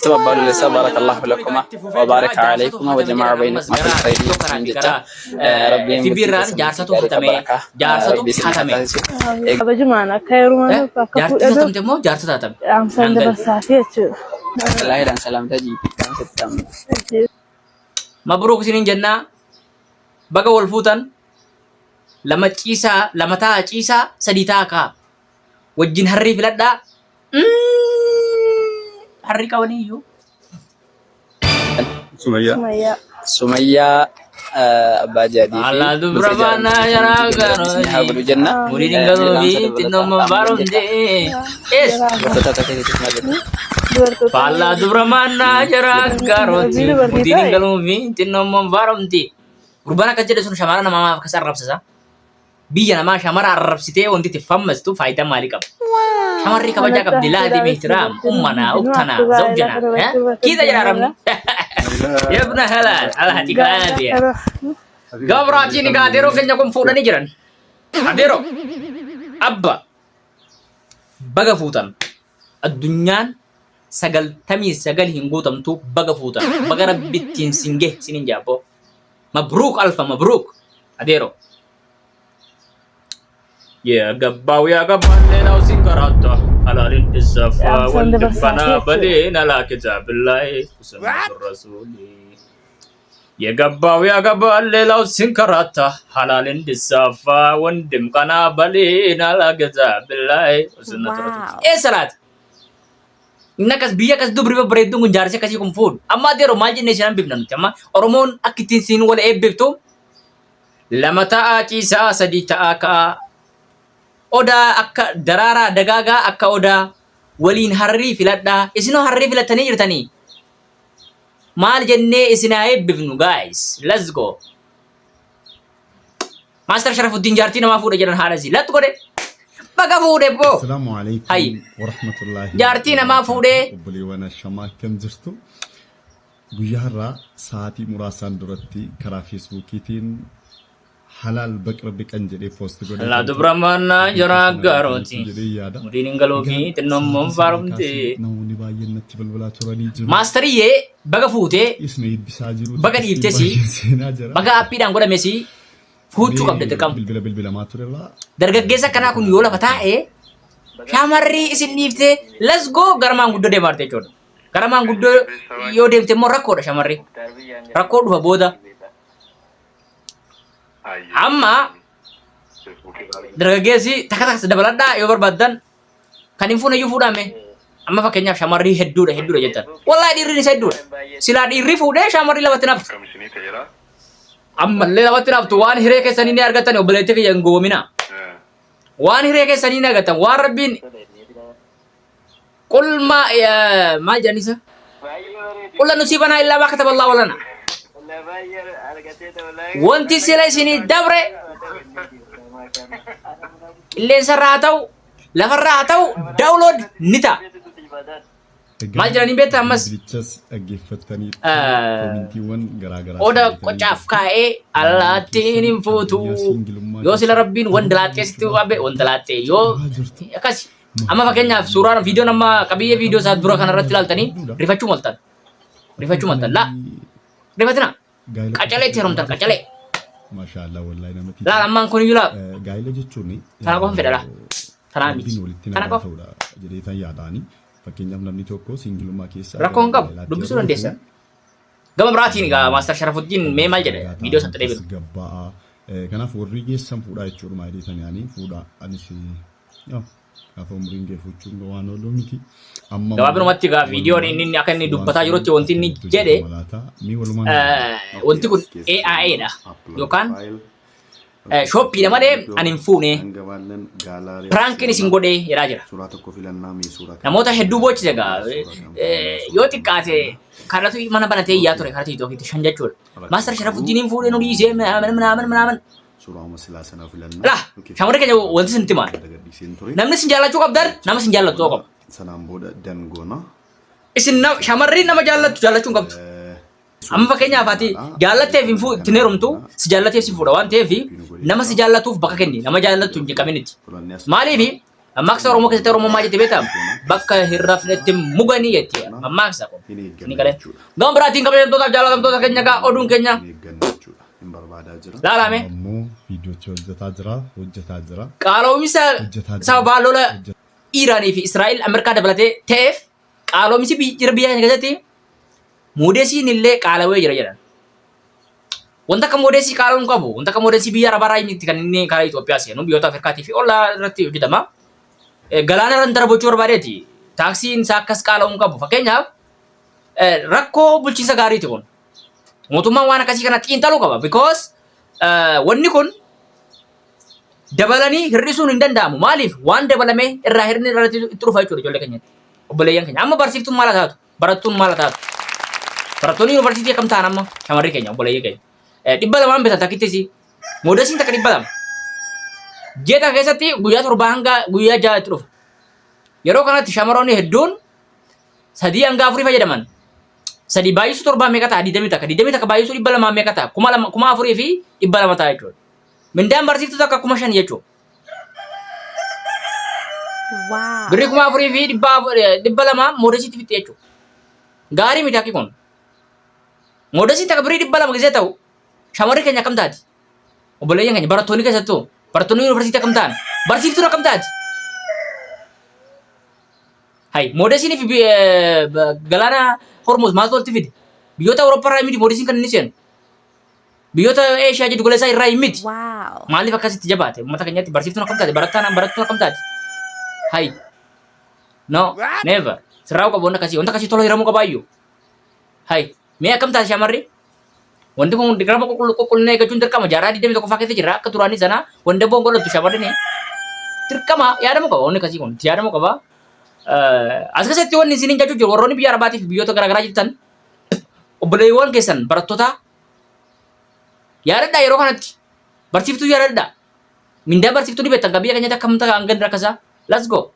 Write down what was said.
تقبلوا لسا بارك الله لكما وبارك عليكما وجمع بينكما في الخير من جتا ربي في بيران جارساتو ختمه جارساتو ختمه Bagaimana kayak rumah جارساتو ختمه جارساتو ختمه amsan da basati cu. الله يدان سلام تجي كان ستم مبروك سنين جنة بقى والفوتن لما تشيسا لما تا تشيسا سديتاكا وجين هري فلدا هري كونيو سمية Maya. سمية أبا جدي على دبرمانا جراغا حاول الجنة مريد قلبي تنم بارم دي إيش فعلى دبرمانا جراغا مريد قلبي تنم بارم دي ربنا كجد سن شمارنا ما كسر ربسا بيجنا ما شمار الربسته وانت تفهمس تو فايدة مالك شماري كبجا عبد الله دي باحترام أمنا أختنا زوجنا كذا يا ربنا يا ابن حلال على هاتيك هذه قبراتي نقادرو كن يكون فوق نجرن قادرو أبا بقى فوتن الدنيا سجل تميز سجل هنقوتم تو بقى فوتن بقى ربيتين سنجه سنين جابو مبروك ألف مبروك قادرو يا قباو يا قبا لنا وسكراته حلال الصفا والجبنا بدينا لا كتاب الله وسنة الرسول يا قبا لنا وسكراته حلال الصفا والجبنا بدينا لا كتاب الله وسنة الرسول إيه صلاة إنك بيا كس دبر ببريدو نجارسة كسي كمفود أما ديرو ماجي نشان بيبنا نتما أرمون أكتين سين ولا إيه بيبتو لما تأتي سادي تأكا oda akka darara dagaga akka oda waliin harri filadha isino harri filatani jirtani maal jenne isina ebbifnu guys let's go master sharafuddin jarti nama fuudha jiran haadasi lat godhe baga fuudhe bo assalamu alaykum hay wa rahmatullahi jarti nama fuudhe obboleewwan shamaa kan jirtu guyyaarraa sa'aatii muraasaan duratti karaa feesbuukiitiin halal baqrab kan jedhee post godhe la dubramana jaragarooti mudin ingalofi tinnomon farumte namoonni baay'een natti balbalaa turanii jiru maasteriye baga fuute isna ibsaa jiru baga dhiiftesi baga appiidhaan godhamesi fuuchuu qabde dirqama bilbilamaa turerraa dargaggeessa kanaa kun yoo lafa taa'e shamarri isin dhiifte let's go garamaan guddoo deemaarte jechuudha garamaan guddoo yoo deemte immoo rakkoodha shamarri rakkoo dhufa booda amma dargaggeessi takka takka dabaladhaa yoo barbaadan kan hin fuune iyyuu fuudhame amma fakkeenyaaf shamarrii hedduudha jettan wallahi dhiirri isa hedduudha silaa dhiirri fuudhee shamarrii lamatti naftu ammallee lamatti naftu waan hiree keessanii ni argattan obboleettii kiyya hin goomina waan hiree keessanii ni argattan waan rabbiin qul maal jedhanisa qul lan nusiibanaa illaa maa kataba Allahu lanaa wanti sila isinii dabre qilleensarraa haa ta'u lafarraa haa ta'u daawulood ni ta'a maal jedhanii beektaa ammas oda qocaaf kaa'ee allaattiin hin fuutu yoo sila rabbiin wanta laaxxee sitti qabe wanta laaxxee yoo akkasi amma fakkeenyaaf suuraan viidiyoon amma qabiyyee viidiyoo isaa dura kanarratti ilaaltanii rifachuu maltan laa rifatina qacalee heerumtan qacalee maashaallah wallahi namatti laal ammaan kun iyyuu laal gaa'ela jechuun kana qofan fedha laa tanaa miti kana qofa jedhee tan yaadaani fakkeenyaaf namni tokko singilummaa keessa rakkoo hin qabu dubbisuu dandeessa gama biraatiin egaa maaster sharafuddin mee maal jedhe viidiyoo isaatti deebisu gabbaa kanaaf warri geessan fuudhaa jechuudha maayidii tan yaanii fuudhaa anis gaafa umriin geeffachuun waan oolu miti gabaabinumatti egaa viidiyoon inni akka inni dubbataa jirutti wanti inni jedhe wanti kun AIA dha yookaan shooppiidha malee ani hin fuune piraankiin isin godhee jedhaa jira namoota hedduu boochise egaa yoo xiqqaate kadhatu mana banatee iyyaa ture karaa tiitookiitti 5 jechuudha maaster sharafuddin hin fuudhee nu dhiisee minaaman lah shamarri keenya wanti isin timaan namni isin jaallachuu qabdan nama isin jaallatu ta'uu qaba sanaan booda dangoona isin shamarri nama jaallachuu hin qabdu amma fakkeenyaaf ati jaallatteef hin heerumtu si jaallatteef si fuudha waan ta'eef nama si jaallatuuf bakka kenni nama jaallatu hin jeqaminiti maaliif Mammaaksa Oromoo keessatti Oromoo maal jettee beektaa? Bakka hin rafnetti muganii jettee mammaaksa kun. Ni galee. Gama biraatiin kabajamtootaaf jaalatamtoota keenya gaa oduun keenya. Laalame. Ammoo viidiyoochi hojjetaa jira. Qaaloomisa sababa lola Iiraanii fi Israa'el Ameerikaa dabalatee ta'eef qaaloomisi biyya keenya keessatti moodeesiin illee qaalawee jira jedhan. Wanta akka moodeesii qaaloon qabu, wanta akka moodeesii biyya Arabaa miti kan inni karaa Itoophiyaa seenu biyyoota Afrikaatii fi ollaa irratti hojjetama. Galaana irratti darbachuu barbaadeeti. Taaksiin isaa akkas qaaloon qabu. Fakkeenyaaf rakkoo bulchiinsa gaariiti kun. Mootummaan waan akkasii kana xiinxaluu qaba. Because wanni kun dabalanii hir'isuun hin danda'amu. Maaliif? Waan dabalamee irraa hir'inni irratti itti dhufa jechuudha ijoollee keenyatti. Obboleeyyan keenya. Amma barsiiftuun maal taatu? Barattuun maal taatu? Barattoonni yuunivarsiitii akkam ta'an amma shamarree keenya obboleeyyan keenya. 200 bitan takkittis moodeesiin takka 200. Jeeta keessatti guyyaa 7 hanga guyyaa 6 itti dhufa. Yeroo kanatti shamarroonni hedduun 3 hanga 4 fayyadaman. 3 baay'isu 7 meeqa ta'a? 20 takka. 20 takka baay'isu 200 meeqa ta'a? 4,000 fi 200 ta'a jechuudha. Mindaan barsiiftuu takka 5,000 jechuudha. Wow. Birrii 4,000 fi 200 moodeesiitti fitti jechuudha. Gaarii miti akki kun. Moodeesiin takka birrii 200 gisee ta'u shamarree keenya akkam taati? Obboleeyyan keenya barattoonni keessattuu barattoonni yuunivarsiitii akkam ta'an? Barsiiftuun akkam taati? Hai, moodeesiin fi galaana Hormuz maaltu walitti fide? Biyyoota Awurooppaa irraa miti moodeesiin kan inni seenu. Biyyoota Eeshiyaa jiddu galeessaa irraa miti. Wow. Maaliif akkasitti jabaate? Uummata keenyatti barsiiftuun akkam taati? Barattuun akkam taati? Hai. No, never. Sirraa qabu wanta akkasii tola hiramuu qabaayyuu. Hai, mee akkam taati shamarri? Wanti kun dirqama qulqullina eeggachuun dirqama jaarraa 21 keessa jirra akka duraanii sana wanda boon godhatu shamarreen dirqama yaadamuu qaba wanni akkasii kun yaadamuu qaba. As keessatti wanni isin hin jechuu jiru warroonni biyya Arabaatii fi biyyoota garaagaraa jirtan obboleewwan keessan barattoota yaadadhaa yeroo kanatti barsiiftuu yaadadhaa mindaa barsiiftuu ni beektan kan biyya keenyatti akkam ta'an gandi rakkasaa let's go.